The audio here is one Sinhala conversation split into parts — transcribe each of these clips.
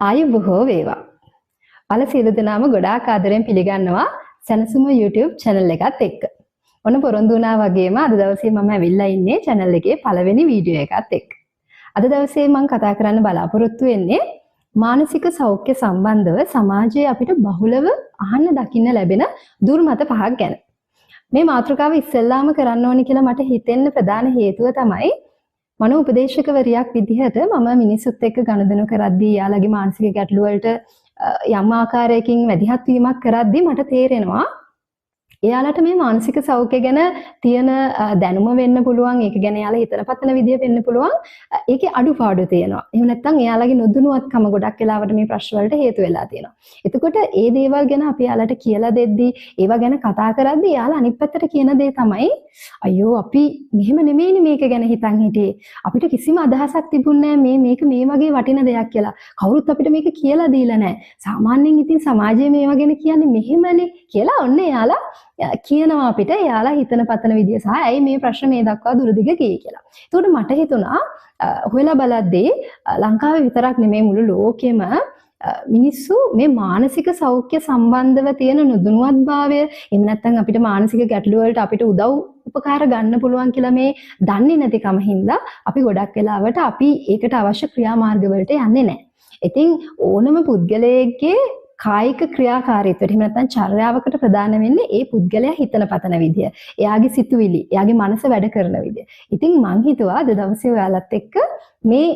ආයුබෝව වේවා. අල සියලු දෙනාම ගොඩාක් ආදරෙන් පිළිගන්නවා සැනසුම YouTube channel එකත් එක්ක. ඔන්න පොරොන්දු වුණා වගේම අද දවසේ මම ඇවිල්ලා ඉන්නේ channel එකේ පළවෙනි වීඩියෝ එකත් එක්ක. අද දවසේ මම කතා කරන්න බලාපොරොත්තු වෙන්නේ මානසික සෞඛ්‍ය සම්බන්ධව සමාජයේ අපිට බහුලව අහන්න දකින්න ලැබෙන දුර්මත පහක් ගැන. මේ මාතෘකාව ඉස්සෙල්ලාම කරන්න ඕනි කියලා මට හිතෙන්න ප්‍රධාන හේතුව තමයි මනෝ උපදේශකවරියක් විදිහට මම මිනිසුත් එක්ක ගනුදෙනු කරද්දී යාළගේ මානසික ගැටලු වලට යම් ආකාරයකින් වැඩිහත් වීමක් කරද්දී මට තේරෙනවා එයාලට මේ මානසික සෞඛ්‍ය ගැන තියෙන දැනුම වෙන්න පුළුවන්, ඒක ගැන එයාලා හිතන පතන විදිය වෙන්න පුළුවන්, ඒකේ අඩුපාඩු තියෙනවා. එහෙම නැත්නම් එයාලගේ නොදැනුවත්කම ගොඩක් වෙලාවට මේ ප්‍රශ්න වලට හේතු වෙලා තියෙනවා. එතකොට ඒ දේවල් ගැන අපි එයාලට කියලා දෙද්දී, ඒවා ගැන කතා කරද්දී එයාලා අනිත් පැත්තට කියන දේ තමයි අයියෝ අපි මෙහෙම නෙමෙයිනේ මේක ගැන හිතන් හිටියේ. අපිට කිසිම අදහසක් තිබුණේ නැහැ මේක මේ වගේ වටින දෙයක් කියලා. කවුරුත් අපිට මේක කියලා දීලා නැහැ. සාමාන්‍යයෙන් ඉතින් සමාජයේ මේවා ගැන කියන්නේ මෙහෙමනේ කියලා ඔන්න එයාලා කියනවා අපිට එයාලා හිතන පතන විදිය සහ ඇයි මේ ප්‍රශ්න මේ දක්වා දුරදිග ගියේ කියලා. ඒකට මට හිතුණා හොයලා බලද්දී ලංකාවේ විතරක් නෙමෙයි මුළු ලෝකෙම මිනිස්සු මේ මානසික සෞඛ්‍ය සම්බන්ධව තියෙන නුදුනුවත්භාවය එහෙම නැත්නම් අපිට මානසික ගැටලු වලට අපිට උදව් උපකාර ගන්න පුළුවන් කියලා මේ දන්නේ නැතිකම හින්දා අපි ගොඩක් වෙලාවට අපි ඒකට අවශ්‍ය ක්‍රියාමාර්ග වලට යන්නේ නැහැ. ඉතින් ඕනම පුද්ගලයෙක්ගේ කායික ක්‍රියාකාරීත්වයට එහෙම නැත්නම් චර්යාවකට ප්‍රධාන වෙන්නේ ඒ පුද්ගලයා හිතන පතන විදිය. එයාගේ සිතුවිලි, එයාගේ මනස වැඩ කරන විදිය. ඉතින් මං හිතුවා අද දවසේ ඔයාලත් එක්ක මේ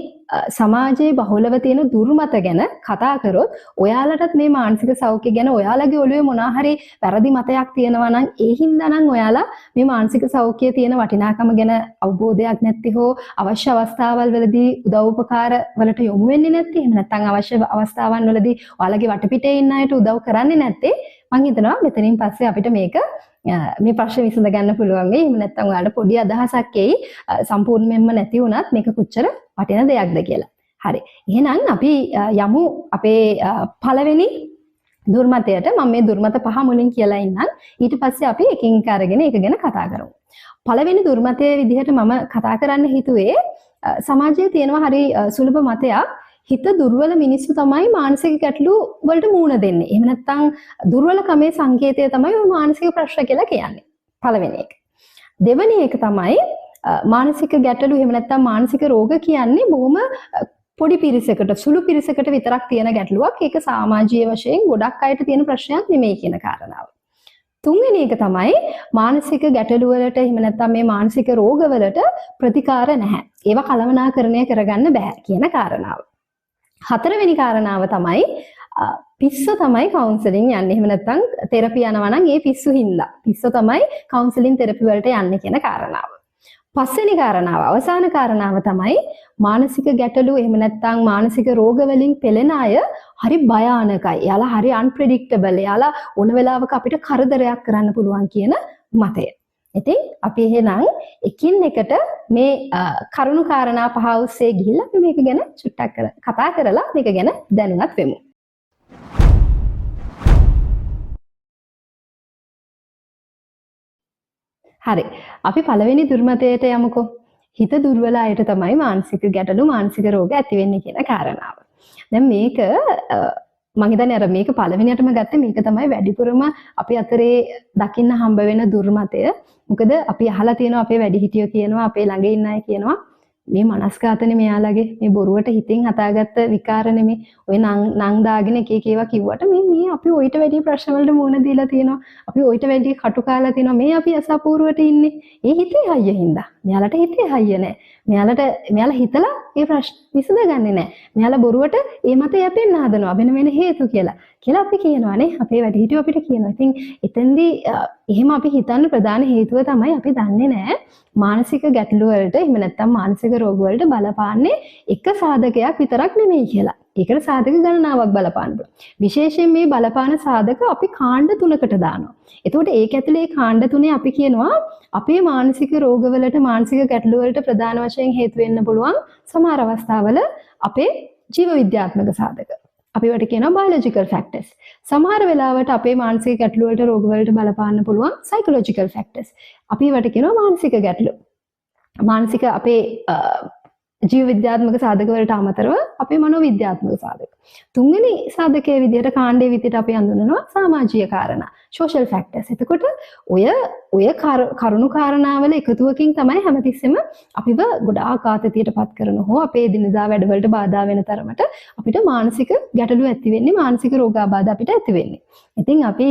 සමාජයේ බහුලව තියෙන දුර්මත ගැන කතා කරොත් ඔයාලටත් මේ මානසික සෞඛ්‍ය ගැන ඔයාලගේ ඔළුවේ මොනවා හරි වැරදි මතයක් තියෙනවා නම් ඒ හින්දා නම් ඔයාලා මේ මානසික සෞඛ්‍යයේ තියෙන වටිනාකම ගැන අවබෝධයක් නැති හෝ අවශ්‍ය අවස්ථාවල් වලදී උදව් උපකාර වලට යොමු වෙන්නේ නැති එහෙම නැත්නම් අවශ්‍ය අවස්ථාවන් වලදී ඔයාලගේ වටපිටේ ඉන්න අයට උදව් කරන්නේ නැත්තේ මම හිතනවා මෙතනින් පස්සේ අපිට මේ ප්‍රශ්න විසඳ ගන්න පුළුවන් වෙයි. එහෙම නැත්නම් ඔයාලට පොඩි අදහසක් එයි සම්පූර්ණයෙන්ම නැති වුණත් මේක කොච්චර වටින දෙයක්ද කියලා. හරි. එහෙනම් අපි යමු අපේ පළවෙනි දුර්මතයට. මම මේ දුර්මත පහ මුලින් කියලා ඉන්නම්. ඊට පස්සේ අපි එකින් එක අරගෙන ඒක ගැන කතා කරමු. පළවෙනි දුර්මතයේ විදිහට මම කතා කරන්න හිතුවේ සමාජයේ තියෙනවා හරි සුලභ මතයක්. හිත දුර්වල මිනිස්සු තමයි මානසික ගැටලු වලට මුහුණ දෙන්නේ. එහෙම නැත්නම් දුර්වලකමේ සංකේතය තමයි ඔය මානසික ප්‍රශ්න කියලා කියන්නේ. පළවෙනි එක. දෙවෙනි එක තමයි මානසික ගැටලු එහෙම නැත්නම් මානසික රෝග කියන්නේ බොහොම පොඩි පිරිසකට, සුළු පිරිසකට විතරක් තියෙන ගැටලුවක්. ඒක සමාජීය වශයෙන් ගොඩක් අයට තියෙන ප්‍රශ්නයක් නෙමෙයි කියන කාරණාව. තුන්වෙනි එක තමයි මානසික ගැටලු වලට එහෙම නැත්නම් මේ මානසික රෝග වලට ප්‍රතිකාර නැහැ. ඒවා කළමනාකරණය කරගන්න බෑ කියන කාරණාව. හතරවෙනි කාරණාව තමයි පිස්සු තමයි කවුන්සලින් යන්නේ. එහෙම නැත්නම් තෙරපි යනවා නම් ඒ පිස්සු හින්දා. පිස්සු තමයි කවුන්සලින් තෙරපි වලට යන්නේ කියන කාරණාව. පස්වෙනි කාරණාව, අවසාන කාරණාව තමයි මානසික ගැටලු එහෙම නැත්නම් මානසික රෝග වලින් පෙළෙන අය හරි භයානකයි. එයාලා හරි අන්ප්‍රෙඩික්ටබල්. එයාලා ඕන වෙලාවක අපිට කරදරයක් කරන්න පුළුවන් කියන මතය. ඉතින් අපි එහෙනම් එකින් එකට මේ කරුණු කාරණා පහ ඔස්සේ ගිහිල්ලා අපි මේක ගැන චුට්ටක් කතා කරලා මේක ගැන දැනුවත් වෙමු. හරි. අපි පළවෙනි දුර්මතයට යමුකෝ. හිත දුර්වල අයට තමයි මානසික ගැටලු, මානසික රෝග ඇති වෙන්නේ කියන කාරණාව. දැන් මේක මම හිතන්නේ අර මේක පළවෙනියටම ගත්තේ මේක තමයි වැඩිපුරම අපි අතරේ දකින්න හම්බ වෙන දුර්මතය. මොකද අපි අහලා තියෙනවා අපේ වැඩිහිටියෝ කියනවා, අපේ ළඟ ඉන්න අය කියනවා මේ මනස්ගතනේ මෙයාලගේ මේ බොරුවට හිතින් හදාගත්ත විකාර නෙමේ. ඔය නං දාගෙන එක එක ඒවා කිව්වට මේ අපි ඔయిత වැඩි ප්‍රශ්න වලට මුහුණ දීලා තියෙනවා. අපි ඔయిత වැඩි කටු කාලා තියෙනවා. මේ අපි අසපූර්වට ඉන්නේ. ඒ හිතේ හයිය හින්දා. මෙයාලට හිතේ හයිය නැහැ. මෙයාලා හිතලා ඒ ප්‍රශ්න විසඳගන්නේ නැහැ. මෙයාලා බොරුවට ඒ මත යැපෙන්න හදනවා. වෙන හේතු කියලා අපි කියනවානේ. අපේ වැඩිහිටියෝ අපිට කියනවා. ඉතින් එතෙන්දී එහෙම අපි හිතන්න ප්‍රධාන හේතුව තමයි අපි දන්නේ නැහැ මානසික ගැටලු වලට එහෙම නැත්නම් මානසික රෝග වලට බලපාන්නේ එක සාධකයක් විතරක් නෙමෙයි කියලා. ඒකට සාධක ගණනාවක් බලපාන්න පුළුවන්. විශේෂයෙන් මේ බලපාන සාධක අපි කාණ්ඩ තුනකට දානවා. එතකොට ඒක ඇතුලේ කාණ්ඩ තුනේ අපි කියනවා අපේ මානසික රෝග වලට මානසික ගැටලු වලට ප්‍රධාන වශයෙන් හේතු වෙන්න පුළුවන් සමහර අවස්ථාවල අපේ ජීව විද්‍යාත්මක සාධක. අපි වට කියනවා biological factors. සමහර වෙලාවට අපේ මානසික ගැටලු වලට රෝග වලට බලපාන්න පුළුවන් psychological factors. අපි වට කියනවා මානසික ගැටලු. මානසික අපේ ජීව විද්‍යාත්මක සාධක වලට අමතරව අපේ මනෝ විද්‍යාත්මක සාධක. තුන්වෙනි සාධකයේ විදිහට කාණ්ඩයේ විදිහට අපි හඳුන්වනවා සමාජීය කාරණා, social factors. එතකොට ඔය කරුණු කාරණාවල එකතුවකින් තමයි හැමතිස්සෙම අපිව ගොඩාක් ආතතියටපත් කරන හෝ අපේ දිනදා වැඩවලට බාධා වෙන තරමට අපිට මානසික ගැටලු ඇති වෙන්නේ, මානසික රෝගාබාධ අපිට ඇති වෙන්නේ. ඉතින් අපි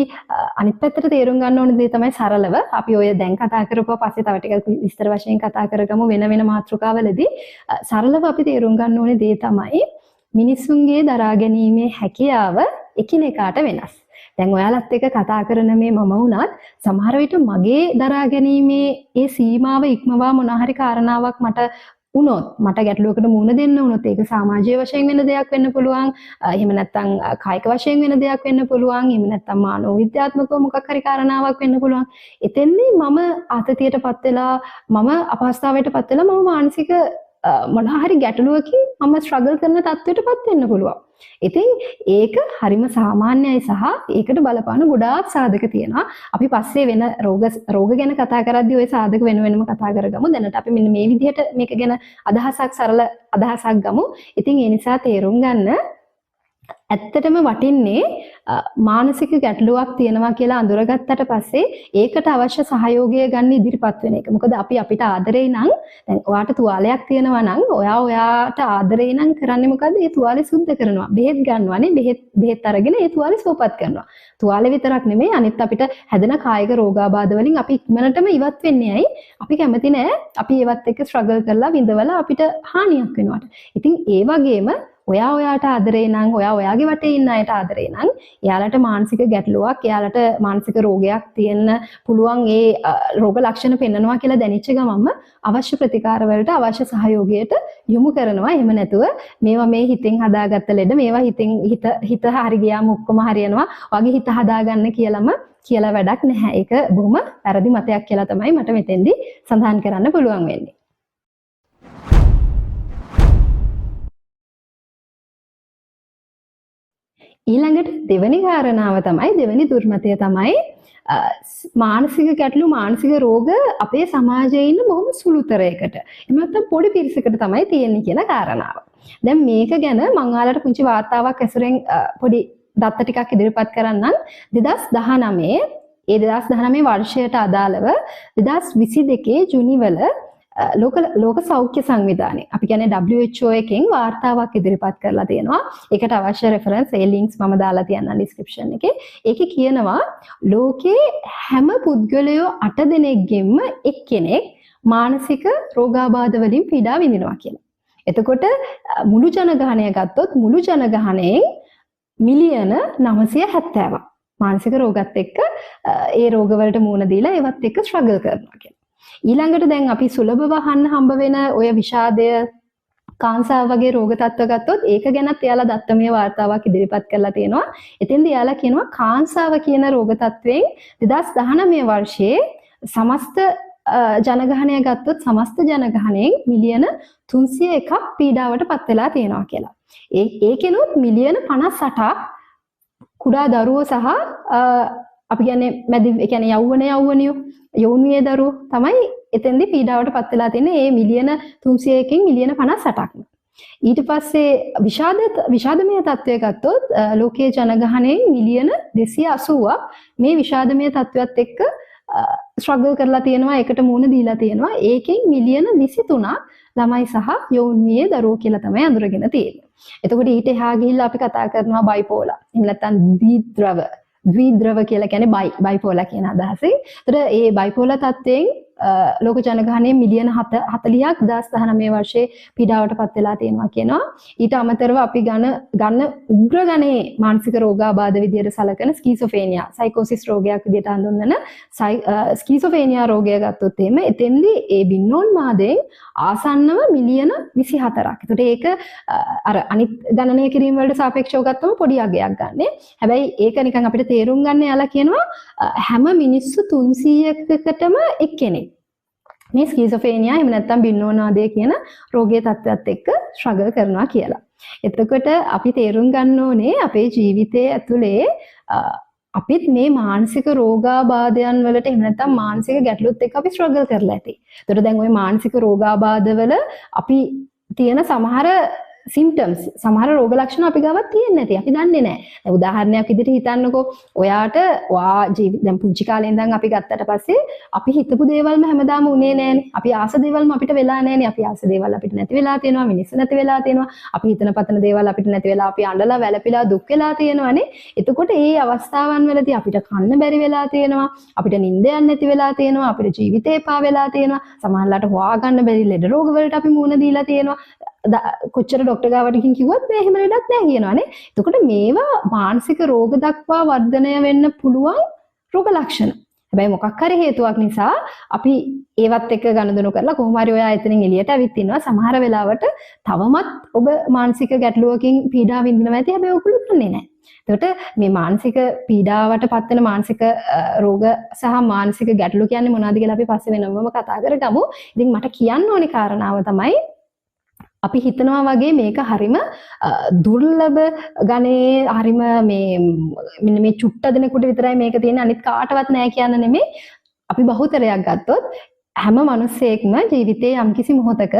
අනිත් පැත්තට තේරුම් ගන්න ඕන දේ තමයි සරලව අපි ඔය දැන් කතා කරපුවා පස්සේ තව ටිකක් විස්තර වශයෙන් කතා කරගමු වෙන මාතෘකාවලදී. සරලව අපි තේරුම් ගන්න ඕනේ දේ තමයි මිනිසුන්ගේ දරා ගැනීමේ හැකියාව එකිනෙකාට වෙනස්. දැන් ඔයාලත් එක්ක කතා කරන මේ මම වුණත් සමහර විට මගේ දරා ගැනීමේ ඒ සීමාව ඉක්මවා මොන හරි කාරණාවක් මට ගැටලුවකට මුහුණ දෙන්න වුණොත් ඒක සමාජීය වශයෙන් වෙන දෙයක් වෙන්න පුළුවන්. එහෙම නැත්නම් කායික වශයෙන් වෙන දෙයක් වෙන්න පුළුවන්. එහෙම නැත්නම් මානව විද්‍යාත්මකව මොකක් හරි කාරණාවක් වෙන්න පුළුවන්. එතෙන්දී මම ආතතියටපත් වෙලා මම අපහසුතාවයටපත් වෙලා මම මානසික මොන හරි ගැටලුවකින් මම ස්ට්‍රගල් කරන තත්ත්වයටපත් වෙන්න පුළුවන්. ඉතින් ඒක හරිම සාමාන්‍යයි සහ ඒකට බලපාන ගොඩාක් සාධක තියෙනවා. අපි පස්සේ වෙන රෝග ගැන කතා කරද්දී ওই සාධක වෙනම කතා කරගමු. දැනට අපි මෙන්න මේ විදිහට මේක ගැන සරල අදහසක් ගමු. ඉතින් ඒ නිසා තේරුම් ගන්න ඇත්තටම වටින්නේ මානසික ගැටලුවක් තියෙනවා කියලා අඳුරගත්තට පස්සේ ඒකට අවශ්‍ය සහයෝගය ගන්න ඉදිරිපත් වෙන එක. මොකද අපි අපිට ආදරේ නම් දැන් ඔයාට තුවාලයක් තියෙනවා නම් ඔයාට ආදරේ නම් කරන්නේ මොකද්ද? ඒ තුවාලේ සුද්ධ කරනවා. බෙහෙත් ගන්නවානේ. බෙහෙත් අරගෙන ඒ තුවාලේ සුවපත් කරනවා. තුවාලේ විතරක් නෙමෙයි අනිත් අපිට හැදෙන කායික රෝගාබාධ වලින් අපි ඉක්මනටම ඉවත් වෙන්නේ ඇයි? අපි කැමති නෑ අපි ඒවත් එක්ක ස්ට්‍රගල් කරලා විඳවලා අපිට හානියක් වෙනවට. ඉතින් ඒ වගේම ඔයාට ආදරේ නම් ඔයාගේ වටේ ඉන්න අයට ආදරේ නම් එයාලට මානසික ගැටලුවක් එයාලට මානසික රෝගයක් තියෙන්න පුළුවන් ඒ රෝග ලක්ෂණ පෙන්නනවා කියලා දැනෙච්ච ගමන්ම අවශ්‍ය ප්‍රතිකාර වලට අවශ්‍ය සහයෝගයට යොමු කරනවා. එහෙම නැතුව මේවා මේ හිතෙන් හදාගත්ත ලෙඩ මේවා හිත හරි ගියාම ඔක්කොම හරියනවා වගේ හිත හදාගන්න කියලා වැඩක් නැහැ. ඒක බොහොම වැරදි මතයක් කියලා තමයි මට මෙතෙන්දී සඳහන් කරන්න පුළුවන් වෙන්නේ. ඊළඟට දෙවෙනි කාරණාව තමයි දෙවෙනි දුර්මතය තමයි මානසික ගැටලු මානසික රෝග අපේ සමාජයේ ඉන්න බොහොම සුළුතරයකට එහෙම නැත්නම් පොඩි පිරිසකට තමයි තියෙන්නේ කියන කාරණාව. දැන් මේක ගැන මම ඔයාලට පුංචි වාර්තාවක් ඇසුරෙන් පොඩි දත්ත ටිකක් ඉදිරිපත් කරන්නම්. 2019 වර්ෂයට අදාළව 2022 ජුනි වල ලෝක සෞඛ්‍ය සංවිධානය අපි කියන්නේ WHO එකෙන් වාර්තාවක් ඉදිරිපත් කරලා තියෙනවා. ඒකට අවශ්‍ය රෙෆරන්ස් ඒ ලින්ක්ස් මම දාලා තියන්නම් ඩිස්ක්‍රිප්ෂන් එකේ. ඒකේ කියනවා ලෝකේ හැම පුද්ගලයෝ 8 දෙනෙක්ගෙන්ම එක්කෙනෙක් මානසික රෝගාබාධ වලින් පීඩා විඳිනවා කියලා. එතකොට මුළු ජනගහනය ගත්තොත් මුළු ජනගහනයෙන් මිලියන 970ක් මානසික රෝගත් එක්ක ඒ රෝගවලට මුහුණ දීලා ඒවත් එක්ක ස්ට්‍රගල් කරනවා කියලා. ඊළඟට දැන් අපි සුලභව අහන්න හම්බ වෙන ඔය විෂාදය කාන්සාව වගේ රෝග තත්ත්ව ගත්තොත් ඒක ගැනත් එයාලා දත්තමය වාර්තාවක් ඉදිරිපත් කරලා තියෙනවා. එතෙන්දී එයාලා කියනවා කාන්සාව කියන රෝග තත්ත්වයෙන් 2019 වර්ෂයේ සමස්ත ජනගහනය ගත්තොත් සමස්ත ජනගහනයෙන් මිලියන 301ක් පීඩාවට පත් වෙලා තියෙනවා කියලා. ඒකෙනුත් මිලියන 58ක් කුඩා දරුවෝ සහ අපි කියන්නේ යෞවනයේ දරුවෝ තමයි එතෙන්දී පීඩාවට පත් වෙලා තියෙන්නේ. ඒ මිලියන 300කින් මිලියන 58ක්. ඊට පස්සේ විෂාදමය තත්ත්වය ගත්තොත් ලෝකයේ ජනගහනයෙන් මිලියන 280ක් මේ විෂාදමය තත්ත්වයක් එක්ක ස්ට්‍රගල් කරලා තියෙනවා. ඒකට මුහුණ දීලා තියෙනවා. ඒකෙන් මිලියන 23ක් ළමයි සහ යෞවනයේ දරුවෝ කියලා තමයි අඳුරගෙන තියෙන්නේ. එතකොට ඊට එහා ගිහිල්ලා අපි කතා කරනවා බයිපෝලා. එහෙම නැත්නම් ද්විද්‍රව කියලා කියන්නේ බයිපෝලා කියන අදහසින්. ඒතර ඒ බයිපෝලා තත්ත්වයෙන් ලෝක ජනගහනයේ මිලියන 40ක් 2019 වර්ෂයේ පීඩාවට පත් වෙලා තියෙනවා කියනවා. ඊට අමතරව අපි ගන්න උග්‍ර ගණයේ මානසික රෝගාබාධ විදියට සලකන ස්කිසොෆ්‍රේනියා සයිකෝසිස් රෝගයක් විදියට හඳුන්වන ස්කිසොෆ්‍රේනියා රෝගය ගත්තොත් එහෙම එතෙන්දී ඒ බින්නෝන්මාදයෙන් ආසන්නව මිලියන 24ක්. ඒකට ඒක අර අනිත් ගණනය කිරීම වලට සාපේක්ෂව ගත්තම පොඩි අගයක් ගන්න. හැබැයි ඒක නිකන් අපිට තේරුම් ගන්න යාලා කියනවා හැම මිනිස්සු 300කටම එක්කෙනෙක් මේ ස්කිසොෆ්‍රේනියා එහෙම නැත්නම් බින්නෝන්වාදය කියන රෝගයේ තත්ත්වයක් එක්ක ස්ට්‍රගල් කරනවා කියලා. එතකොට අපි තේරුම් ගන්න ඕනේ අපේ ජීවිතයේ ඇතුලේ අපිත් මේ මානසික රෝගාබාධයන් වලට එහෙම නැත්නම් මානසික ගැටලුත් එක්ක අපි ස්ට්‍රගල් කරලා ඇති. ඒතකොට දැන් ওই මානසික රෝගාබාධ වල අපි තියෙන සමහර symptoms සමහර රෝග ලක්ෂණ අපි ගාවත් තියෙන්නේ නැති. අපි දන්නේ නැහැ. දැන් උදාහරණයක් විදිහට හිතන්නකෝ ඔයාට දැන් පුංචි කාලේ ඉඳන් අපි ගත්තට පස්සේ අපි හිතපු දේවල්ම හැමදාම උනේ නැහනේ. අපි ආස දේවල්ම අපිට වෙලා නැහනේ. අපි ආස දේවල් අපිට නැති වෙලා තියෙනවා. මිනිස්සු නැති වෙලා තියෙනවා. අපි හිතන පතන දේවල් අපිට නැති වෙලා අපි අඬලා වැළපිලා දුක් වෙලා තියෙනවානේ. එතකොට මේ අවස්ථාවන් වලදී අපිට කන්න බැරි වෙලා තියෙනවා. අපිට නිින්ද යන්නේ නැති වෙලා තියෙනවා. අපිට ජීවිතේ පා වෙලා තියෙනවා. සමහරවිට හොයාගන්න බැරි ලෙඩ රෝග වලට අපි මුහුණ දීලා තියෙනවා. කොච්චර ડોක්ටර් ගාවට ගිහින් කිව්වත් මේ එහෙම ලෙඩක් නැහැ කියනවානේ. එතකොට මේවා මානසික රෝග දක්වා වර්ධනය වෙන්න පුළුවන් රෝග ලක්ෂණ. හැබැයි මොකක් හරි හේතුවක් නිසා අපි ඒවත් එක්ක ගනුදෙනු කරලා කොහොම හරි ඔයා එතනින් එළියට ඇවිත් ඉන්නවා. සමහර වෙලාවට තවමත් ඔබ මානසික ගැටලුවකින් පීඩා විඳිනවා ඇති. හැබැයි ඔයගොල්ලෝ දන්නේ නැහැ. එතකොට මේ මානසික පීඩාවට පත් වෙන මානසික රෝග සහ මානසික ගැටලු කියන්නේ මොනවද කියලා අපි පස්සේ වෙනමම කතා කරගමු. ඉතින් මට කියන්න ඕනේ කාරණාව තමයි අපි හිතනවා වගේ මේක හරිම දුර්ලභ ගණේ හරිම මේ චුට්ට දෙනෙකුට විතරයි මේක තියෙන්නේ අනිත් කාටවත් නෑ කියන්න නෙමෙයි. අපි බහුතරයක් ගත්තොත් හැම මිනිස්සෙක්ම ජීවිතේ යම්කිසි මොහොතක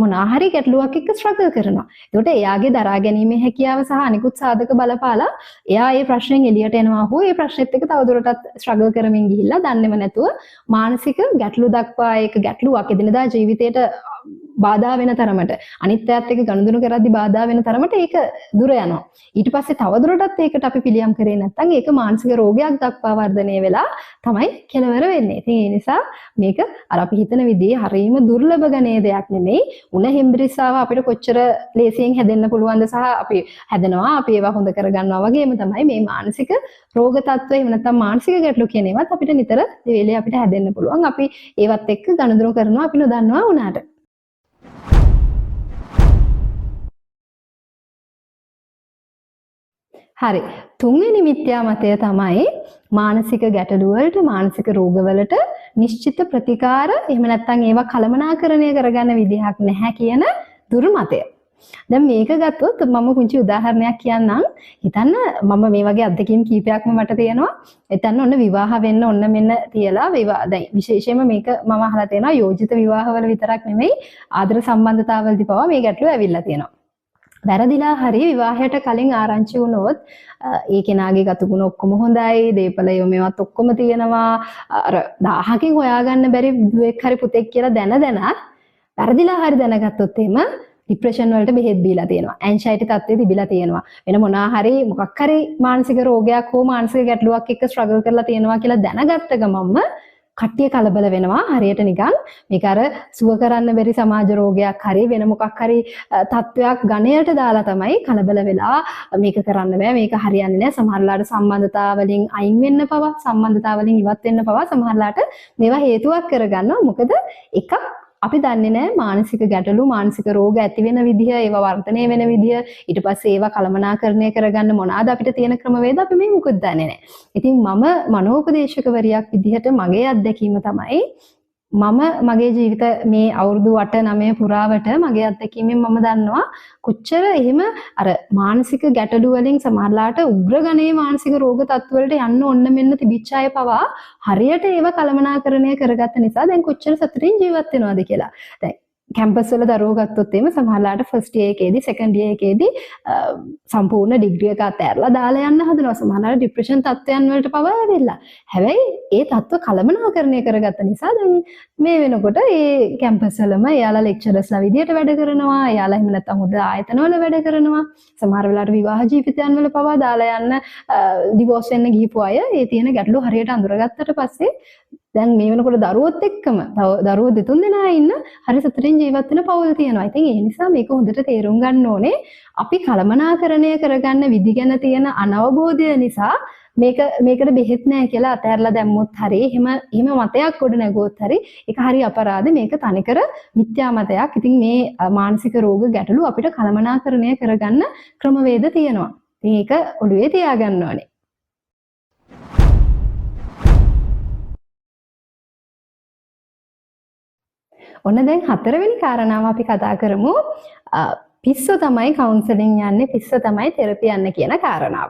මොනාහරි ගැටලුවක් එක්ක ස්ට්‍රගල් කරනවා. ඒකට එයාගේ දරා ගැනීමේ හැකියාව සහ අනිකුත් සාධක බලපාලා එයා ඒ ප්‍රශ්නෙන් එළියට එනවා හෝ ඒ ප්‍රශ්නෙත් එක්ක තවදුරටත් ස්ට්‍රගල් කරමින් ගිහිල්ලා දන්නේම නැතුව මානසික ගැටලු දක්වා ඒක ගැටලුවක් එදිනදා ජීවිතේට බාධා වෙන තරමට අනිත් අයත් එක්ක ගනුදෙනු කරද්දී බාධා වෙන තරමට ඒක දුර යනවා. ඊට පස්සේ තවදුරටත් ඒකට අපි පිළියම් කරේ නැත්නම් ඒක මානසික රෝගයක් දක්වා වර්ධනය වෙලා තමයි කෙලවර වෙන්නේ. ඉතින් ඒ නිසා මේක අර අපි හිතන විදිහේ හරීම දුර්ලභ ගණයේ දෙයක් නෙමෙයි. උණ හෙම්බිරිස්සාව අපිට කොච්චර ලේසියෙන් හැදෙන්න පුළුවන්ද සහ අපි හැදෙනවා අපි ඒවා හොඳ කරගන්නවා වගේම තමයි මේ මානසික රෝග තත්ත්ව එහෙම නැත්නම් මානසික ගැටලු කියන ඒවාත් අපිට නිතර දෙවිලේ අපිට හැදෙන්න පුළුවන්. අපි ඒවත් එක්ක ගනුදෙනු කරනවා අපි නොදන්නවා වුණාට. හරි. තුන්වෙනි මිත්‍යා මතය තමයි මානසික ගැටලු වලට මානසික රෝග වලට නිශ්චිත ප්‍රතිකාර එහෙම නැත්නම් ඒවා කළමනාකරණය කරගන්න විදිහක් නැහැ කියන දුර්මතය. දැන් මේක ගත්තොත් මම පුංචි උදාහරණයක් කියන්නම්. හිතන්න මම මේ වගේ අත්දැකීම් කීපයක්ම මට තියෙනවා. හිතන්න ඔන්න විවාහ වෙන්න ඔන්න මෙන්න තියලා දැන් විශේෂයෙන්ම මේක මම අහලා තියෙනවා යෝජිත විවාහවල විතරක් නෙමෙයි ආදර සම්බන්ධතාවවලදී පවා මේ ගැටලුව ඇවිල්ලා තියෙනවා. වැරදිලා හරි විවාහයට කලින් ආරංචි වුණොත් ඒ කෙනාගේ ගතුගුණ ඔක්කොම හොඳයි දීපල යොමේවත් ඔක්කොම තියෙනවා අර 1000කින් හොයාගන්න බැරි දුවෙක් හරි පුතෙක් කියලා දැනත් වැරදිලා හරි දැනගත්තොත් එහෙම ડિප්‍රෙෂන් වලට බෙහෙත් බීලා තියෙනවා ඇන්සයිටි තත්ත්වෙ තිබිලා තියෙනවා වෙන මොනවා හරි මොකක් හරි මානසික රෝගයක් හෝ මානසික ගැටලුවක් එක්ක ස්ට්‍රගල් කරලා තියෙනවා කියලා දැනගත්ත ගමන්ම කට්ටිය කලබල වෙනවා හරියට නිකන් මේක අර සුව කරන්න බැරි සමාජ රෝගයක් හරි වෙන මොකක් හරි තත්වයක් ගණයට දාලා තමයි කලබල වෙලා මේක කරන්න බෑ මේක හරියන්නේ නැහැ සමහරලාට සම්බන්ධතා වලින් අයින් වෙන්න පවා සම්බන්ධතා වලින් ඉවත් වෙන්න පවා සමහරලාට මේවා හේතුවක් කරගන්නවා මොකද එකක් අපි දන්නේ නැහැ මානසික ගැටලු මානසික රෝග ඇති වෙන විදිහ ඒවා වර්ධනය වෙන විදිහ ඊට පස්සේ ඒවා කළමනාකරණය කරගන්න මොනවාද අපිට තියෙන ක්‍රමවේද අපි මේ මුකුත් දන්නේ නැහැ. ඉතින් මම මනෝපදේශකවරියක් විදිහට මගේ අත්දැකීම තමයි මම මගේ ජීවිත මේ අවුරුදු 8-9 පුරාවට මගේ අත්දැකීමෙන් මම දන්නවා කොච්චර එහෙම අර මානසික ගැටලු වලින් සමහරලාට උග්‍ර ගණයේ මානසික රෝග තත්ත්වවලට යන්න ඕන්න මෙන්න තිබිච්ච අය පවා හරියට ඒව කළමනාකරණය කරගත්ත නිසා දැන් කොච්චර සතුටින් ජීවත් වෙනවද කියලා. දැන් කැම්පස් වල දරුවෝ ගත්තොත් එහෙම සමහරලාට ෆස්ට් ඉයර් එකේදී සෙකන්ඩ් ඉයර් එකේදී සම්පූර්ණ ඩිග්‍රී එක අතහැරලා දාලා යන්න හදනවා. සමහරලාට ડિප්‍රෙෂන් තත්ත්වයන් වලට පවා ඇවිල්ලා. හැබැයි ඒ තත්ත්ව කළමනාකරණය කරගත්ත නිසා දැන් මේ වෙනකොට ඒ කැම්පස් වලම එයාලා ලෙක්චරර්ස්ලා විදියට වැඩ කරනවා. එයාලා එහෙම නැත්නම් හොඳ ආයතන වල වැඩ කරනවා. සමහර වෙලාවට විවාහ ජීවිතයන් වල පවා දාලා යන්න ඩිවෝස් වෙන්න ගිහපු අය ඒ තියෙන ගැටලු හරියට අඳුරගත්තට පස්සේ දැන් මේ වෙනකොට දරුවොත් එක්කම දරුවෝ දෙතුන් දෙනා ඉන්න හරි සතුටින් ජීවත් වෙන පවුල් තියෙනවා. ඉතින් ඒ නිසා මේක හොඳට තේරුම් ගන්න ඕනේ. අපි කළමනාකරණය කරගන්න විදි ගැන තියෙන අනවබෝධය නිසා මේකට බෙහෙත් නැහැ කියලා අතහැරලා දැම්මොත් හරි එහෙම මතයක් ගොඩ නැගුවොත් හරි ඒක හරි අපරාධ මේක තනිකර මිත්‍යා මතයක්. ඉතින් මේ මානසික රෝග ගැටලු අපිට කළමනාකරණය කරගන්න ක්‍රමවේද තියෙනවා. ඉතින් ඒක ඔළුවේ තියාගන්න ඕනේ. ඔන්න දැන් හතරවෙනි කාරණාව අපි කතා කරමු පිස්සු තමයි කවුන්සලින් යන්නේ පිස්සු තමයි තෙරපි යන්නේ කියන කාරණාව.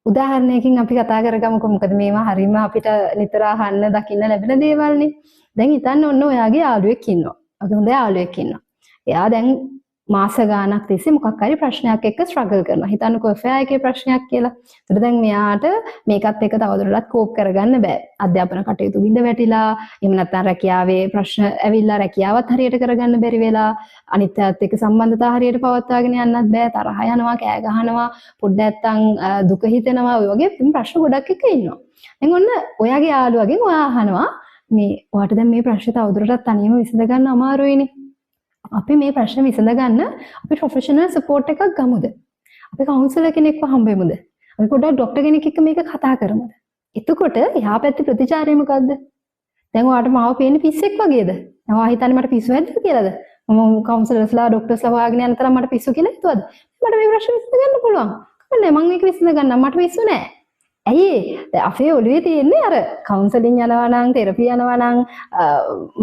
උදාහරණයකින් අපි කතා කරගමුකෝ මොකද මේවා හරීම අපිට නිතර අහන්න දකින්න ලැබෙන දේවල්නේ. දැන් හිතන්න ඔන්න ඔයාගේ යාළුවෙක් ඉන්නවා. අද හොඳ යාළුවෙක් ඉන්නවා. එයා දැන් මාස ගාණක් තිස්සේ මොකක් හරි ප්‍රශ්නයක් එක්ක ස්ට්‍රගල් කරනවා. හිතන්නකෝ FI එකේ ප්‍රශ්නයක් කියලා. ඒතර දැන් මෙයාට මේකත් එක්ක තවදුරටත් කෝප් කරගන්න බෑ. අධ්‍යාපන කටයුතු බිඳ වැටිලා, එහෙම නැත්නම් රැකියාවේ ප්‍රශ්න ඇවිල්ලා රැකියාවත් හරියට කරගන්න බැරි වෙලා, අනිත් අයත් එක්ක සම්බන්ධතා හරියට පවත්වාගෙන යන්නත් බෑ. තරහ යනවා, කෑ ගහනවා, පොඩ්ඩක් නැත්තම් දුක හිතෙනවා. ඔය වගේ ප්‍රශ්න ගොඩක් එක්ක ඉන්නවා. දැන් ඔන්න ඔයාගේ යාළුවගෙන් ඔයා අහනවා මේ ඔයාට දැන් මේ ප්‍රශ්නේ තවදුරටත් තනියම විසඳ ගන්න අමාරුයිනේ. අපි මේ ප්‍රශ්න විසඳ ගන්න අපි ප්‍රොෆෙෂනල් සපෝට් එකක් ගමුද? අපි කවුන්සලර් කෙනෙක්ව හම්බෙමුද? අපි පොඩ්ඩක් ડોක්ටර් කෙනෙක් එක්ක මේක කතා කරමුද? එතකොට එහා පැත්තේ ප්‍රතිචාරය මොකද්ද? දැන් ඔයාට මාව පේන්නේ පිස්සෙක් වගේද? දැන් ඔයා හිතන්නේ මට පිස්සු හැද්දද කියලාද? මම කවුන්සලර්ස්ලා ડોක්ටර්ස්ලා හොයාගෙන යන තරම් මට පිස්සු කියලා හිතුවද? මට මේ ප්‍රශ්න විසඳ ගන්න පුළුවන්. කන්නේ මම මේක විසඳ ගන්නම් මට පිස්සු නෑ. ඇයි දැන් අපේ ඔළුවේ තියෙන්නේ අර කවුන්සලින් යනවා නම් තෙරපි යනවා නම්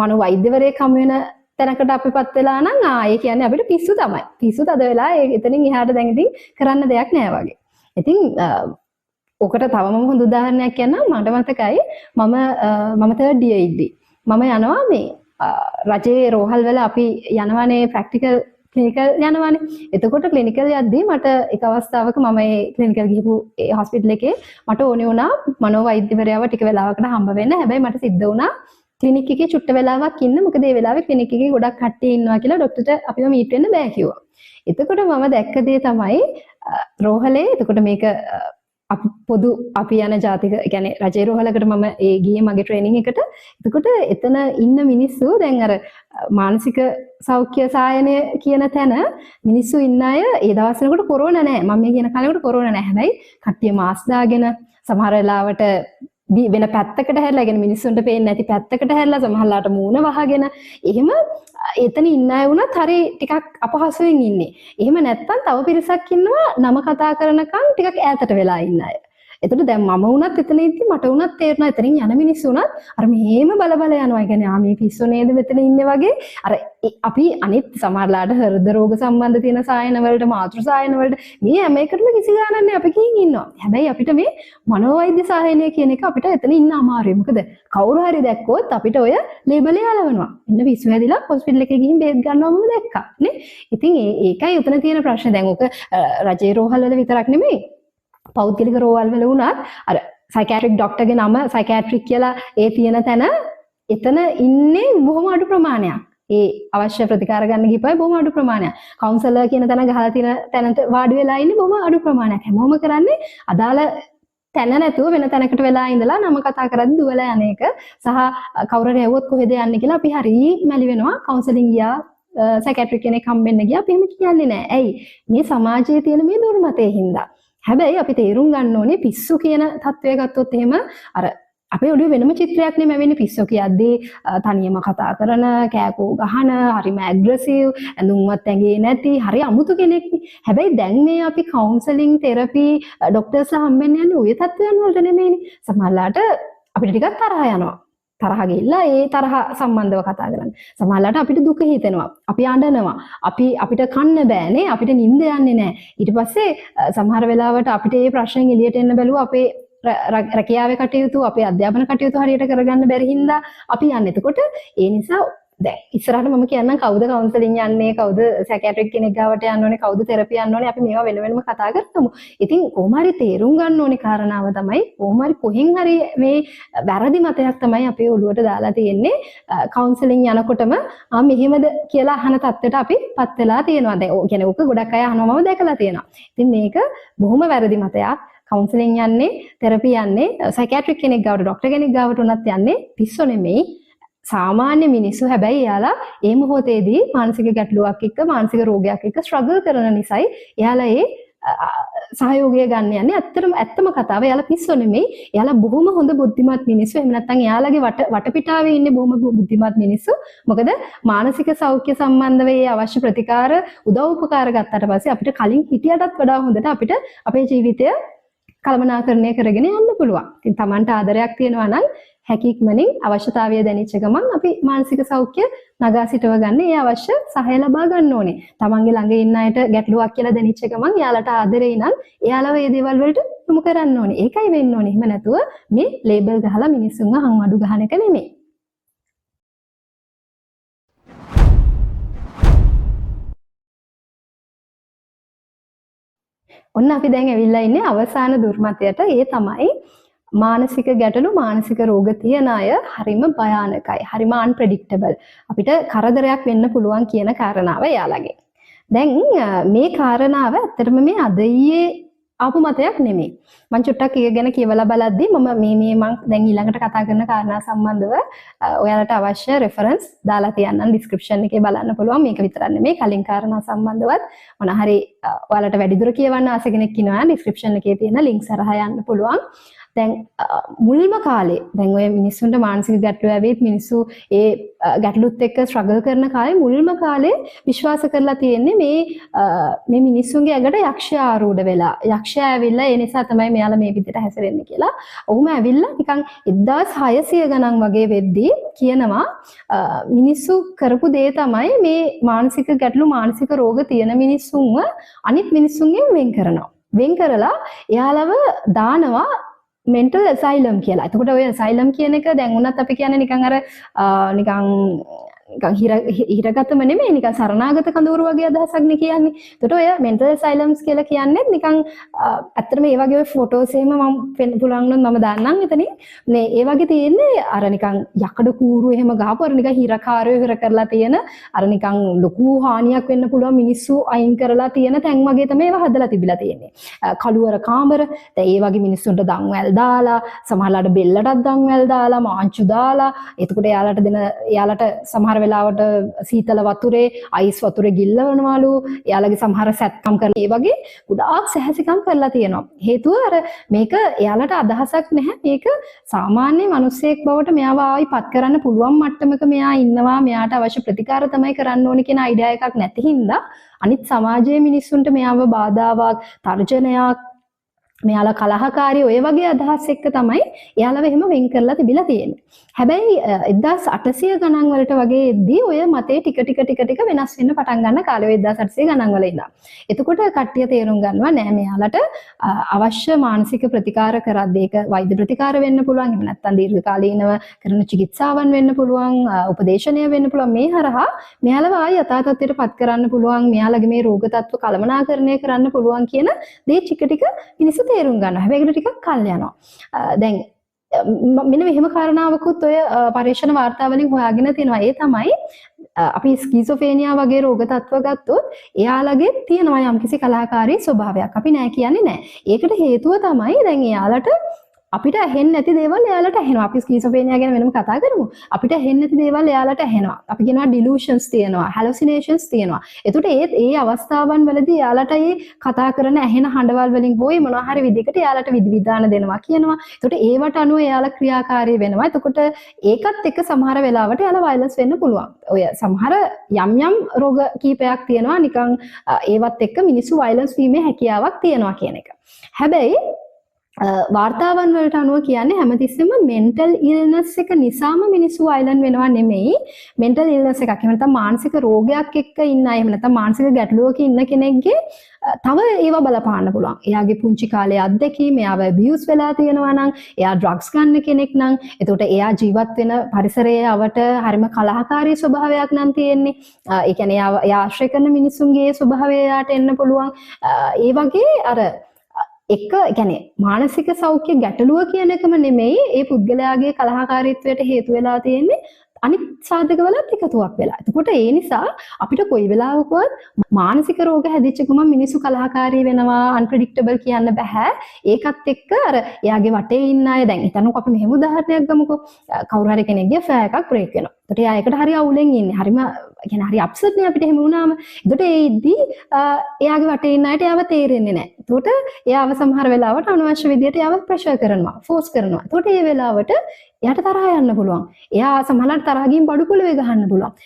මනෝ වෛද්‍යවරයෙක් හම් වෙන තැනකට අපිපත් වෙලා නම් ඒ කියන්නේ අපිට පිස්සු තමයි. පිස්සු තද වෙලා එතනින් එහාට දැන් ඉතින් කරන්න දෙයක් නෑ වගේ. ඉතින් ඔකට තව මම හොඳ උදාහරණයක් කියන්නම්. මට මතකයි මම 3rd year ඉද්දි මම යනවා මේ රජයේ රෝහල් වල අපි යනවානේ ප්‍රැක්ටිකල් ක්ලිනිකල් යනවානේ. එතකොට ක්ලිනිකල් යද්දී මට එක අවස්ථාවක මම ඒ ක්ලිනිකල් ගිහපු ඒ හොස්පිටල් එකේ මට ඕනේ වුණා මනෝවෛද්‍යවරයාව ටික වෙලාවකට හම්බ වෙන්න. හැබැයි මට සිද්ධ වුණා ක්ලිනික් එකේ චුට්ට වෙලාවක් ඉන්න. මොකද ඒ වෙලාවේ ක්ලිනික් එකේ ගොඩක් කට්ටිය ඉන්නවා කියලා ડોක්ටර්ට අපිව මීට් වෙන්න බෑ කිව්වා. එතකොට මම දැක්ක දේ තමයි රෝහලේ එතකොට මේක අපි යන ජාතික කියන්නේ රජේ රෝහලකට මම ඒ ගියේ මගේ ට්‍රේනින් එකට. එතකොට එතන ඉන්න මිනිස්සු දැන් අර මානසික සෞඛ්‍ය සායනය කියන තැන මිනිස්සු ඉන්න අය ඒ දවස් වලකට කොරෝනා නැහැ. මම මේ කියන කාලේකට කොරෝනා නැහැ. හැබැයි කට්ටිය මාස්ක් දාගෙන සමහර වෙලාවට වෙන පැත්තකට හැරලා يعني මිනිස්සුන්ට පේන්නේ නැති පැත්තකට හැරලා සමහරලාට මූණ වහගෙන එහෙම එතන ඉන්න අය වුණත් හරි ටිකක් අපහසුවෙන් ඉන්නේ. එහෙම නැත්තම් තව පිරිසක් ඉන්නවා නම කතා කරනකම් ටිකක් ඈතට වෙලා ඉන්න අය. එතකොට දැන් මම වුණත් එතන ඉද්දි මට වුණත් තේරෙනවා එතනින් යන මිනිස්සු වුණත් අර මෙහෙම බල යනවා. ඒ කියන්නේ මේ පිස්සු නේද මෙතන ඉන්නේ වගේ. අර අපි අනිත් සමහරලාට හෘද රෝග සම්බන්ධ තියෙන සායන වලට මාතෘ සායන වලට මේ හැම එකටම කිසි ගාණක් නැහැ අපි කින් ඉන්නවා. හැබැයි අපිට මේ මනෝවෛද්‍ය සායනය කියන එක අපිට එතන ඉන්න අමාරුයි. මොකද කවුරු හරි දැක්කොත් අපිට ඔය ලේබලේ අලවනවා. ඉන්න පිස්සු හැදිලා හොස්පිටල් එකේ ගිහින් බේත් ගන්නවා මම දැක්කා නේ. ඉතින් ඒකයි උතන තියෙන ප්‍රශ්නේ. දැන් ඔක රජේ රෝහල් වල විතරක් නෙමෙයි පෞද්ගලික රෝහල් වල වුණත් අර සයිකියාට්‍රික් ડોක්ටර්ගේ නම සයිකියාට්‍රික් කියලා ඒ තියෙන තැන එතන ඉන්නේ බොහොම අඩු ප්‍රමාණයක්. ඒ අවශ්‍ය ප්‍රතිකාර ගන්න ගිහපුවා බොහොම අඩු ප්‍රමාණයක්. කවුන්සලර් කියන තැන ගහලා තියෙන තැනට වාඩි වෙලා ඉන්නේ බොහොම අඩු ප්‍රමාණයක්. හැමෝම කරන්නේ අදාළ තැන නැතුව වෙන තැනකට වෙලා ඉඳලා නම කතා කරද්දි දුවලා යන එක සහ කවුරු හරි ඇහුවොත් කොහෙද යන්නේ කියලා අපි හරි මැලි වෙනවා. කවුන්සලින් ගියා සයිකියාට්‍රික් කෙනෙක් හම්බෙන්න ගියා අපි එහෙම කියන්නේ නැහැ. ඇයි? මේ සමාජයේ තියෙන මේ දුර්මතේ හින්දා. හැබැයි අපි තේරුම් ගන්න ඕනේ පිස්සු කියන තත්වය ගත්තොත් එහෙම අර අපේ ඔළුවේ වෙනම චිත්‍රයක් නෙමෙයි වෙන්නේ. පිස්සු කියද්දී තනියම කතා කරන, කෑකෝ ගහන, හරිම ඇග්‍රෙසිව්, ඇඳුම්වත් ඇඟේ නැති, හරි අමුතු කෙනෙක්. හැබැයි දැන් මේ අපි කවුන්සලින්, තෙරපි, ડોක්ටර්ස්ලා හම්බෙන්න යන්නේ ওই තත්වයන් වලට නෙමෙයිනේ. සමහරලාට අපිට ටිකක් තරහ යනවා. තරහ ගිහිල්ලා ඒ තරහ සම්බන්ධව කතා කරන්නේ. සමහරලාට අපිට දුක හිතෙනවා. අපි අඬනවා. අපිට කන්න බෑනේ. අපිට නිින්ද යන්නේ නැහැ. ඊට පස්සේ සමහර වෙලාවට අපිට මේ ප්‍රශ්නෙන් එළියට එන්න බැලුවා අපේ රැකියාවේ කටයුතු, අපේ අධ්‍යාපන කටයුතු හරියට කරගන්න බැරි හින්දා අපි යන්නේ. එතකොට ඒ නිසා දැන් ඉස්සරහට මම කියන්නම් කවුද කවුන්සලින් යන්නේ, කවුද සයිකියාට්‍රික් කෙනෙක් ගාවට යන්න ඕනේ, කවුද තෙරපි යන්න ඕනේ. අපි මේවා වෙන වෙනම කතා කරමු. ඉතින් කොහොම හරි තේරුම් ගන්න ඕනේ කාරණාව තමයි කොහොම හරි කොහෙන් හරි මේ වැරදි මතයක් තමයි අපේ ඔළුවට දාලා තියෙන්නේ. කවුන්සලින් යනකොටම මෙහෙමද කියලා අහන තත්ත්වයට අපි පත් වෙලා තියෙනවා. දැන් ඔය කියන්නේ ඔක ගොඩක් අය අහනවා මම දැකලා තියෙනවා. ඉතින් මේක බොහොම වැරදි මතයක්. කවුන්සලින් යන්නේ, තෙරපි යන්නේ, සයිකියාට්‍රික් කෙනෙක් ගාවට, ડોක්ටර් කෙනෙක් ගාවට උනත් යන්නේ පිස්සු නෙමෙයි. සාමාන්‍ය මිනිස්සු. හැබැයි එයාලා ඒ මොහොතේදී මානසික ගැටලුවක් එක්ක, මානසික රෝගයක් එක්ක ස්ට්‍රගල් කරන නිසායි එයාලා ඒ සහයෝගය ගන්න යන්නේ. ඇත්තම කතාව එයාලා පිස්සු නෙමෙයි. එයාලා බොහොම හොඳ බුද්ධිමත් මිනිස්සු. එහෙම නැත්නම් එයාලගේ වටපිටාවේ ඉන්නේ බොහොම බුද්ධිමත් මිනිස්සු. මොකද මානසික සෞඛ්‍ය සම්බන්ධව ඒ අවශ්‍ය ප්‍රතිකාර උදව් උපකාර ගත්තට පස්සේ අපිට කලින් හිටියටත් වඩා හොඳට අපිට අපේ ජීවිතය කළමනාකරණය කරගෙන යන්න පුළුවන්. ඉතින් Tamanට ආදරයක් තියෙනවා නම් හැකියක්මනින් අවශ්‍යතාවය දැනෙච්ච ගමන් අපි මානසික සෞඛ්‍ය නගා සිටව ගන්න ඒ අවශ්‍ය සහාය ලබා ගන්න ඕනේ. තමන්ගේ ළඟ ඉන්න අයට ගැටලුවක් කියලා දැනෙච්ච ගමන් එයාලට ආදරේ නම් එයාලව මේ දේවල් වලට යොමු කරන්න ඕනේ. ඒකයි වෙන්න ඕනේ. එහෙම නැතුව මේ ලේබල් ගහලා මිනිස්සුන්ව හංවඩු ගහන එක නෙමෙයි. ඔන්න අපි දැන් ඇවිල්ලා ඉන්නේ අවසාන දුර්මතයට. ඒ තමයි මානසික ගැටලු මානසික රෝග තියන අය හරිම භයානකයි. හරිම unpredictable. අපිට කරදරයක් වෙන්න පුළුවන් කියන කාරණාව එයාලගේ. දැන් මේ කාරණාව ඇත්තටම මේ අද ඊයේ ආපු මතයක් නෙමෙයි. මම චුට්ටක් ගැන කියවලා බලද්දී මම මම දැන් ඊළඟට කතා කරන කාරණා සම්බන්ධව ඔයාලට අවශ්‍ය රෙෆරන්ස් දාලා තියන්නම් ඩිස්ක්‍රිප්ෂන් එකේ බලන්න පුළුවන්. මේක විතරක් නෙමෙයි කලින් කාරණා සම්බන්ධවත් මොන හරි ඔයාලට වැඩිදුර කියවන්න ආස කෙනෙක් ඉන්නවා නම් ඩිස්ක්‍රිප්ෂන් එකේ තියෙන ලින්ක් හරහා යන්න පුළුවන්. දැන් මුල්ම කාලේ දැන් ඔය මිනිස්සුන්ට මානසික ගැටලු ඇවිත් මිනිස්සු ඒ ගැටලුත් එක්ක ස්ට්‍රගල් කරන කාලේ මුල්ම කාලේ විශ්වාස කරලා තියෙන්නේ මේ මිනිස්සුන්ගේ ඇඟට යක්ෂයා ආරූඪ වෙලා යක්ෂයා ඇවිල්ලා ඒ නිසා තමයි මෙයාලා මේ විදිහට හැසිරෙන්නේ කියලා. ඔහුම ඇවිල්ලා නිකන් 1600 ගණන් වගේ වෙද්දී කියනවා මිනිස්සු කරපු දේ තමයි මේ මානසික ගැටලු මානසික රෝග තියෙන මිනිස්සුන්ව අනිත් මිනිස්සුන්ගෙන් වෙන් කරනවා. වෙන් කරලා එයාලව දානවා mental asylum කියලා. එතකොට ඔය asylum කියන එක දැන් උනත් අපි කියන්නේ නිකන් අර නිකන් හිරගතම නෙමෙයි නිකන් සරණාගත කඳවුරු වගේ අදහසක් නේ කියන්නේ. එතකොට ඔය mental asylums කියලා කියන්නේ නිකන් ඇත්තටම මේ වගේ ෆොටෝස් එහෙම මම පෙන්න පුළුවන් නම් මම දාන්නම් එතනින්. මේ ඒ වගේ තියෙන්නේ අර නිකන් යකඩ කූරු එහෙම ගහපු අර නිකන් හිරකාරයෝ හිර කරලා තියෙන අර නිකන් ලොකු හානියක් වෙන්න පුළුවන් මිනිස්සු අයින් කරලා තියෙන තැන් වගේ තමයි ඒවා හදලා තිබිලා තියෙන්නේ. කළුවර කාමර දැන් ඒ වගේ මිනිස්සුන්ට දන්වැල් දාලා සමහරලාට බෙල්ලටත් දන්වැල් දාලා මාංචු දාලා එතකොට එයාලට සමහර වෙලාවට සීතල වතුරේ අයිස් වතුරේ ගිල්ලවනවලු එයාලගේ සමහර සැත්කම් කරලා ඒ වගේ ගොඩාක් සැහැසිකම් කරලා තියෙනවා. හේතුව අර මේක එයාලට අදහසක් නැහැ මේක සාමාන්‍ය මිනිස්සෙක් බවට මෙයාව ආයිපත් කරන්න පුළුවන් මට්ටමක මෙයා ඉන්නවා මෙයාට අවශ්‍ය ප්‍රතිකාර තමයි කරන්න ඕනේ කියන අයිඩියා එකක් නැති හින්දා අනිත් සමාජයේ මිනිස්සුන්ට මෙයාව බාධාවක් තර්ජනයක් මෙයාලා කලහකාරී ඔය වගේ අදහස් එක්ක තමයි එයාලව එහෙම වෙන් කරලා තිබිලා තියෙන්නේ. හැබැයි 1800 ගණන් වලට වගේ එද්දී ඔය මතේ ටික ටික වෙනස් වෙන්න පටන් ගන්න කාලේ 1800 ගණන් වල ඉඳන්. එතකොට කට්ටිය තේරුම් ගන්නවා නෑ මෙයාලට අවශ්‍ය මානසික ප්‍රතිකාර කරද්දී ඒක වෛද්‍ය ප්‍රතිකාර වෙන්න පුළුවන්. එහෙම නැත්නම් දීර්ඝකාලීනව කරන චිකිත්සාවන් වෙන්න පුළුවන්, උපදේශනය වෙන්න පුළුවන්. මේ හරහා මෙයාලව ආයි යථා තත්ත්වයට පත් කරන්න පුළුවන්. මෙයාලගේ මේ රෝග තත්ත්ව කළමනාකරණය කරන්න පුළුවන් කියන දේ ටික මිනිස්සු තේරුම් ගන්නවා. හැබැයි ඒකට ටිකක් කල් යනවා. දැන් මෙන්න මෙහෙම කාරණාවකුත් ඔය පරීක්ෂණ වාර්තා වලින් හොයාගෙන තියෙනවා. ඒ තමයි අපි ස්කිසොෆ්‍රේනියා වගේ රෝග තත්ත්ව ගත්තොත් එයාලගේ තියෙනවා යම්කිසි කලාකාරී ස්වභාවයක්. අපි නෑ කියන්නේ නෑ. ඒකට හේතුව තමයි දැන් එයාලට අපිට ඇහෙන්නේ නැති දේවල් එයාලට ඇහෙනවා. අපි ස්කිසොෆ්‍රේනියා ගැන වෙනම කතා කරමු. අපිට ඇහෙන්නේ නැති දේවල් එයාලට ඇහෙනවා. අපි කියනවා ඩිලූෂන්ස් තියෙනවා, හැලුසිනේෂන්ස් තියෙනවා. එතකොට ඒ අවස්ථාවන් වලදී එයාලට මේ කතා කරන ඇහෙන හඬවල් වලින් හොයි මොනවා හරි විදිහකට එයාලට විධාන දෙනවා කියනවා. එතකොට ඒවට අනුව එයාලා ක්‍රියාකාරී වෙනවා. එතකොට ඒකත් එක්ක සමහර වෙලාවට එයාලා වයලන්ස් වෙන්න පුළුවන්. ඔය සමහර යම් රෝග කීපයක් තියෙනවා නිකන් ඒවත් එක්ක මිනිස්සු වයලන්ස් වීමේ හැකියාවක් තියෙනවා කියන එක. හැබැයි වාර්තාවන් වලට අනුව කියන්නේ හැමතිස්සෙම මෙන්ටල් ඉල්නස් එක නිසාම මිනිස්සු වයලන්ට් වෙනවා නෙමෙයි. මෙන්ටල් ඉල්නස් එකක් එහෙම නැත්නම් මානසික රෝගයක් එක්ක ඉන්න අය එහෙම නැත්නම් මානසික ගැටලුවක ඉන්න කෙනෙක්ගේ තව ඒවා බලපාන්න පුළුවන්. එයාගේ පුංචි කාලේ අත්දැකීම්, එයාව ඇබියුස් වෙලා තියෙනවා නම්, එයා ඩ්‍රග්ස් ගන්න කෙනෙක් නම්, එතකොට එයා ජීවත් වෙන පරිසරයේ අවට හරිම කලහකාරී ස්වභාවයක් නම් තියෙන්නේ. ඒ කියන්නේ එයා ආශ්‍රය කරන මිනිස්සුන්ගේ ස්වභාවය එයාට එන්න පුළුවන්. ඒ වගේ අර එක කියන්නේ මානසික සෞඛ්‍ය ගැටලුව කියන එකම නෙමෙයි ඒ පුද්ගලයාගේ කලහකාරීත්වයට හේතු වෙලා තියෙන්නේ අනිත් සාධකවලත් එකතුවක් වෙලා. එතකොට ඒ නිසා අපිට කොයි වෙලාවකවත් මානසික රෝග හැදිච්ච ගමන් මිනිස්සු කලහකාරී වෙනවා unpredictable කියන්න බෑ. ඒකත් එක්ක අර එයාගේ වටේ ඉන්න අය දැන් හිතන්නකෝ අපි මෙහෙම උදාහරණයක් ගමුකෝ. කවුරු හරි කෙනෙක්ගේ ෆෑ එකක් බ්‍රේක් වෙනවා. එතකොට එයා ඒකට හරි අවුලෙන් ඉන්නේ. හරිම කියන්නේ හරි අප්සෙට් නේ අපිට එහෙම වුණාම. එතකොට ඒ ඉද්දී එයාගේ වටේ ඉන්න අයට එයාව තේරෙන්නේ නැහැ. එතකොට එයාව සමහර වෙලාවට අනවශ්‍ය විදියට එයාව ප්‍රෙෂර් කරනවා, ෆෝස් කරනවා. එතකොට ඒ වෙලාවට එයාට තරහ යන්න පුළුවන්. එයා සමහරවිට තරහ ගින් බඩු පොළවේ ගහන්න පුළුවන්.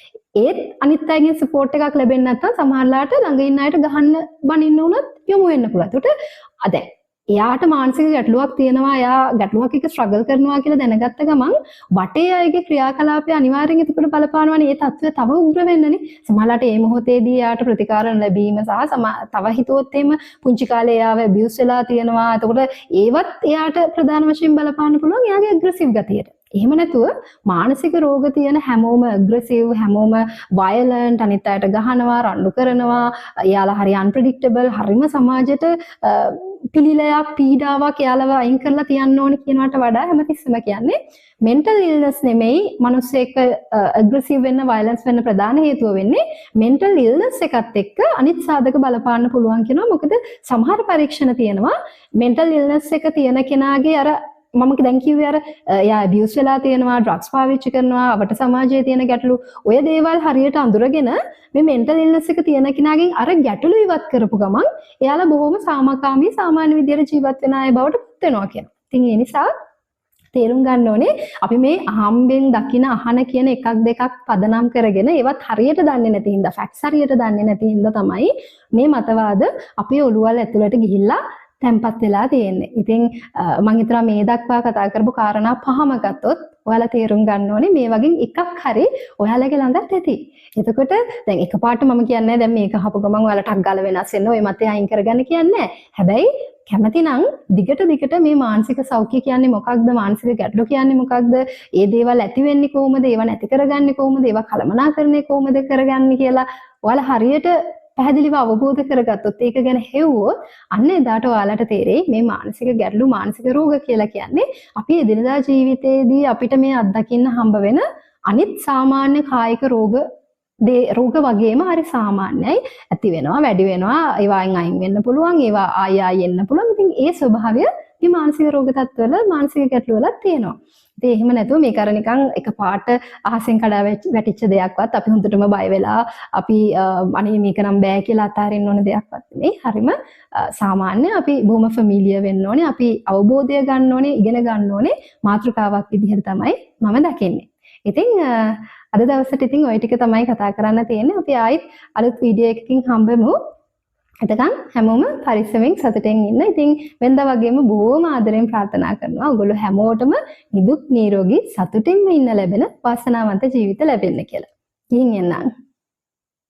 ඒත් අනිත් අයගෙන් සපෝට් එකක් ලැබෙන්නේ නැත්නම් සමහරලාට ළඟ ඉන්න අයට ගහන්න බනින්න උනත් යොමු වෙන්න පුළුවන්. එතකොට අද එයාට මානසික ගැටලුවක් තියෙනවා, එයා ගැටලුවක් එක්ක ස්ට්‍රගල් කරනවා කියලා දැනගත්ත ගමන් වටේ අයගේ ක්‍රියාකලාපය අනිවාර්යෙන් එතකොට බලපානවනේ. ඒ තත්ත්වය තව උග්‍ර වෙන්නනේ. සමහරලාට මේ මොහොතේදී එයාට ප්‍රතිකාර ලැබීම සහ තව හිතුවොත් එහෙම පුංචි කාලේ එයාව ඇබියුස් වෙලා තියෙනවා. එතකොට ඒවත් එයාට ප්‍රධාන වශයෙන් බලපාන්න පුළුවන් එයාගේ ඇග්‍රෙසිව් ගතියට. එහෙම නැතුව මානසික රෝග තියෙන හැමෝම ඇග්‍රෙසිව් හැමෝම වයලන්ට් අනිත් අයට ගහනවා රණ්ඩු කරනවා එයාලා හරි අන්ප්‍රෙඩික්ටබල් හරිම සමාජයට පිළිලයක් පීඩාවක් එයාලව අයින් කරලා තියන්න ඕනේ කියනවට වඩා හැමතිස්සෙම කියන්නේ මෙන්ටල් ඉල්නස් නෙමෙයි මිනිස්සෙක් ඇග්‍රෙසිව් වෙන්න වයලන්ස් වෙන්න ප්‍රධාන හේතුව වෙන්නේ මෙන්ටල් ඉල්නස් එකත් එක්ක අනිත් සාධක බලපාන්න පුළුවන් කියනවා මොකද සමහර පරීක්ෂණ තියෙනවා මෙන්ටල් ඉල්නස් එක තියෙන කෙනාගේ අර මම දැන් කිව්වේ අර එයා ඇබියුස් වෙලා තියෙනවා ඩ්‍රග්ස් පාවිච්චි කරනවා අපට සමාජයේ තියෙන ගැටලු ඔය දේවල් හරියට අඳුරගෙන මේ මෙන්ටල් ඉල්නස් එක තියෙන කෙනාගෙන් අර ගැටලු ඉවත් කරපු ගමන් එයාලා බොහොම සාමකාමී සාමාන්‍ය විදියට ජීවත් වෙන අය බවට පත් වෙනවා කියනවා. ඉතින් ඒ නිසා තේරුම් ගන්න ඕනේ අපි මේ අහම්බෙන් දකින අහන කියන එකක් දෙකක් පදනම් කරගෙන ඒවත් හරියට දන්නේ නැති හින්දා ෆැක්ට්ස් හරියට දන්නේ නැති හින්දා තමයි මේ මතවාද අපේ ඔළුවල් ඇතුළට ගිහිල්ලා තැම්පත් වෙලා තියෙන්නේ. ඉතින් මම හිතනවා මේ දක්වා කතා කරපු කාරණා පහම ගත්තොත් ඔයාලා තේරුම් ගන්න ඕනේ මේ වගේ එකක් හරි ඔයාලගේ ළඟත් ඇති. එතකොට දැන් එකපාරට මම කියන්නේ දැන් මේක අහපු ගමන් ඔයාලා ටක් ගාලා වෙනස් වෙන්න ඔය මතය අයින් කරගන්න කියන්නේ හැබැයි කැමතිනම් දිගට මේ මානසික සෞඛ්‍ය කියන්නේ මොකක්ද මානසික ගැටලු කියන්නේ මොකක්ද ඒ දේවල් ඇති වෙන්නේ කොහොමද ඒවා නැති කරගන්නේ කොහොමද ඒවා කළමනාකරණය කොහොමද කරගන්නේ කියලා ඔයාලා හරියට පැහැදිලිව අවබෝධ කරගත්තොත් ඒක ගැන හෙව්වොත් අන්න එදාට ඔයාලට තේරෙයි මේ මානසික ගැටලු මානසික රෝග කියලා කියන්නේ අපි එදිනදා ජීවිතයේදී අපිට මේ අත්දකින්න හම්බ වෙන අනිත් සාමාන්‍ය කායික රෝග වගේම හරි සාමාන්‍යයි ඇති වෙනවා වැඩි වෙනවා ඒවායින් අයින් වෙන්න පුළුවන් ඒවා ආයෙ එන්න පුළුවන් ඉතින් ඒ ස්වභාවය මේ මානසික රෝග තත්ත්වවල මානසික ගැටලු වල තියෙනවා ඉතින් එහෙම නැතුව මේක අර නිකන් එකපාරට අහසෙන් කඩා වැටිච්ච දෙයක්වත් අපි හොඳටම බය වෙලා අපි අනේ මේක නම් බෑ කියලා අතාරින්න ඕන දෙයක්වත් නෙමෙයි හරිම සාමාන්‍ය අපි බොහොම ෆැමිලියර් වෙන්න ඕනේ අපි අවබෝධය ගන්න ඕනේ ඉගෙන ගන්න ඕනේ මාතෘකාවක් විදිහට තමයි මම දකින්නේ ඉතින් අද දවසට ඉතින් ওই ටික තමයි කතා කරන්න තියෙන්නේ අපි ආයිත් අලුත් වීඩියෝ එකකින් හම්බෙමු එතකන් හැමෝම පරිස්සමෙන් සතුටින් ඉන්න. ඉතින් වෙනදා වගේම බොහොම ආදරෙන් ප්‍රාර්ථනා කරනවා ඔයගොල්ලෝ හැමෝටම නිදුක් නිරෝගී සතුටින්ම ඉන්න ලැබෙන වාසනාවන්ත ජීවිත ලැබෙන්න කියලා. ගිහින් එන්නම්.